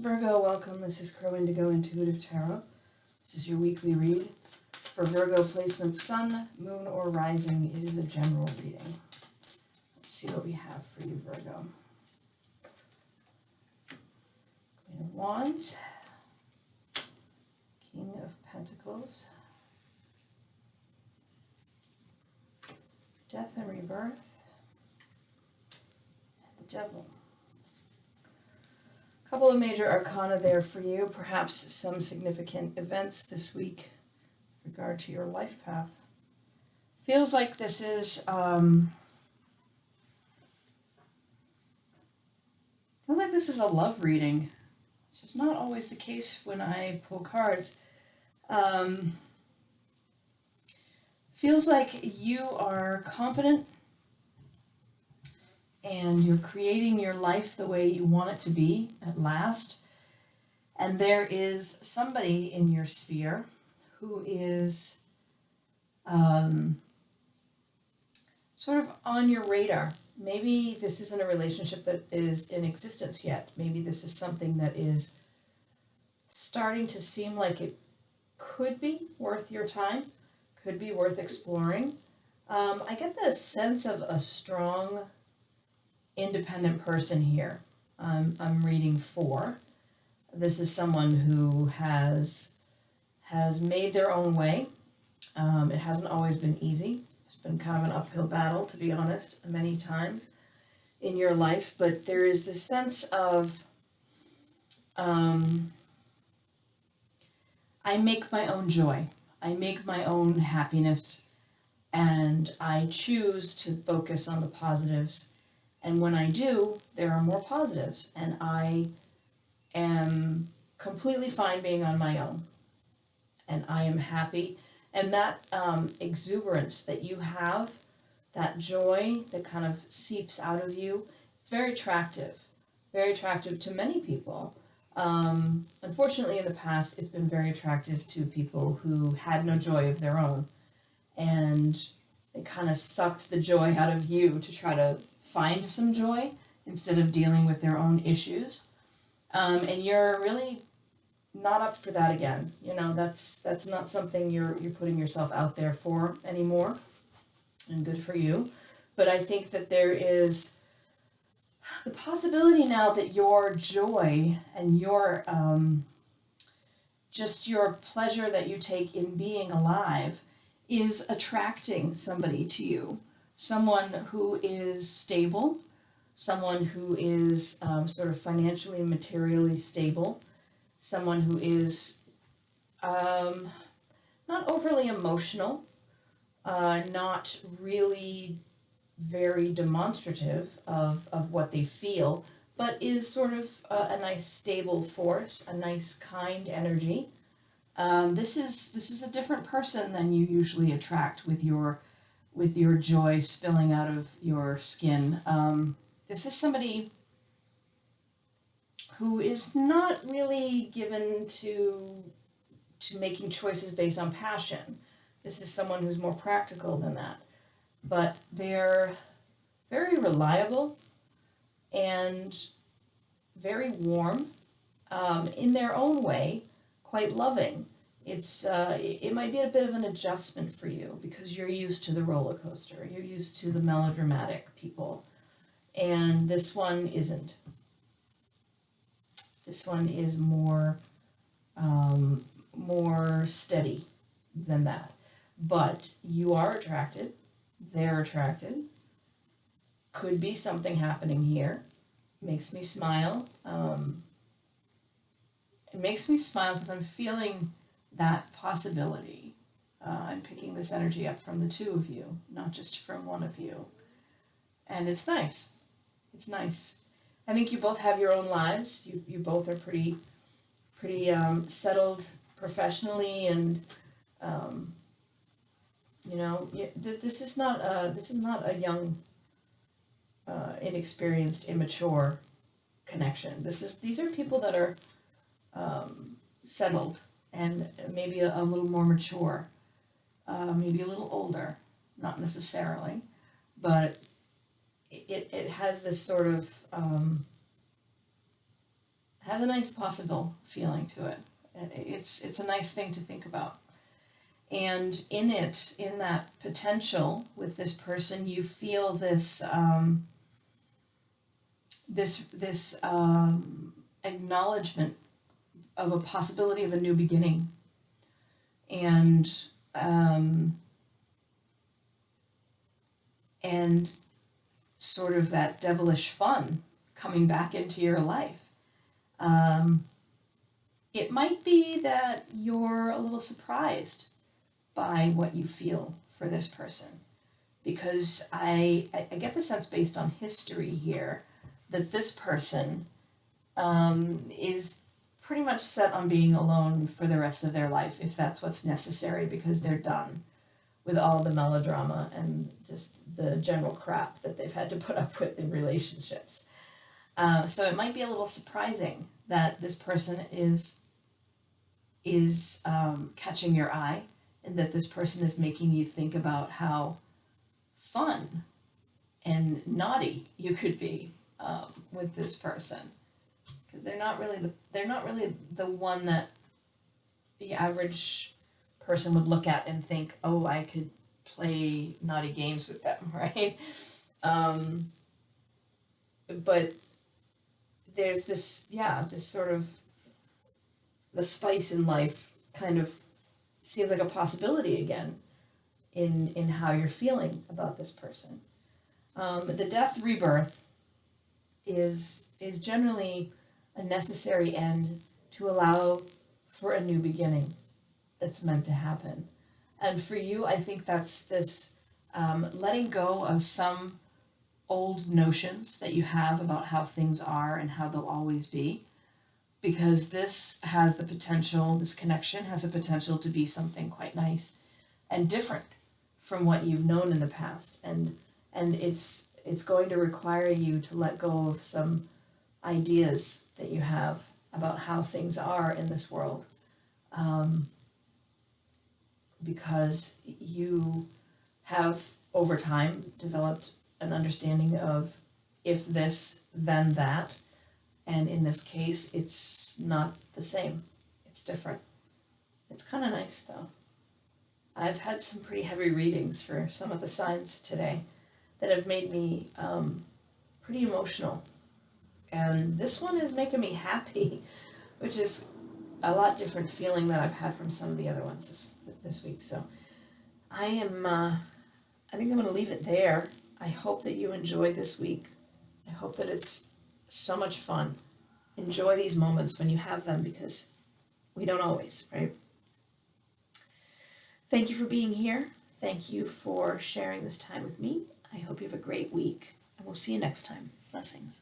Virgo, welcome. This is Crow Indigo Intuitive Tarot. This is your weekly read. For Virgo placement, Sun, Moon, or Rising, it is a general reading. Let's see what we have for you, Virgo. Queen of Wands, King of Pentacles, Death and Rebirth, and the Devil. Couple of major arcana there for you, perhaps some significant events this week with regard to your life path. Feels like this is a love reading. It's just not always the case when I pull cards. Feels like you are confident and you're creating your life the way you want it to be at last. And there is somebody in your sphere who is sort of on your radar. Maybe this isn't a relationship that is in existence yet. Maybe this is something that is starting to seem like it could be worth your time, could be worth exploring. I get the sense of a strong, independent person here. I'm reading 4. This is someone who has made their own way. It hasn't always been easy. It's been kind of an uphill battle, to be honest, many times in your life. But there is this sense of I make my own joy. I make my own happiness, and I choose to focus on the positives. And when I do, there are more positives, and I am completely fine being on my own, and I am happy. And that exuberance that you have, that joy that kind of seeps out of you, it's very attractive to many people. Unfortunately, in the past, it's been very attractive to people who had no joy of their own, and they kind of sucked the joy out of you to try to find some joy instead of dealing with their own issues. And you're really not up for that again. You know, that's not something you're putting yourself out there for anymore, and good for you. But I think that there is the possibility now that your joy and your just your pleasure that you take in being alive is attracting somebody to you. Someone who is stable, someone who is sort of financially and materially stable, someone who is not overly emotional, not really very demonstrative of what they feel, but is sort of a nice stable force, a nice kind energy. This is a different person than you usually attract with your joy spilling out of your skin. This is somebody who is not really given to making choices based on passion. This is someone who's more practical than that. But they're very reliable and very warm, in their own way, quite loving. It might be a bit of an adjustment for you because you're used to the roller coaster. You're used to the melodramatic people. And this one isn't. This one is more steady than that. But you are attracted. They're attracted. Could be something happening here. Makes me smile. It makes me smile because I'm feeling that possibility. I'm picking this energy up from the two of you, not just from one of you. And it's nice. It's nice. I think you both have your own lives. You both are pretty settled professionally, and this is not a young, inexperienced, immature connection. These are people that are settled and maybe a little more mature, maybe a little older, not necessarily, but it has this sort of has a nice possible feeling to it. It's a nice thing to think about. And in that potential with this person, you feel this acknowledgement of a possibility of a new beginning, and sort of that devilish fun coming back into your life. It might be that you're a little surprised by what you feel for this person, because I get the sense based on history here that this person is pretty much set on being alone for the rest of their life, if that's what's necessary, because they're done with all the melodrama and just the general crap that they've had to put up with in relationships. So it might be a little surprising that this person is catching your eye, and that this person is making you think about how fun and naughty you could be with this person. They're not really the one that the average person would look at and think, oh, I could play naughty games with them, right? But there's this sort of, the spice in life kind of seems like a possibility again in how you're feeling about this person. The death rebirth is generally a necessary end to allow for a new beginning that's meant to happen. And for you, I think that's this letting go of some old notions that you have about how things are and how they'll always be, because this connection has the potential to be something quite nice and different from what you've known in the past. And it's going to require you to let go of some ideas that you have about how things are in this world, because you have over time developed an understanding of if this, then that, and in this case it's not the same, it's different. It's kind of nice though. I've had some pretty heavy readings for some of the signs today that have made me pretty emotional. And this one is making me happy, which is a lot different feeling that I've had from some of the other ones this week. So I think I'm going to leave it there. I hope that you enjoy this week. I hope that it's so much fun. Enjoy these moments when you have them, because we don't always, right? Thank you for being here. Thank you for sharing this time with me. I hope you have a great week, and we'll see you next time. Blessings.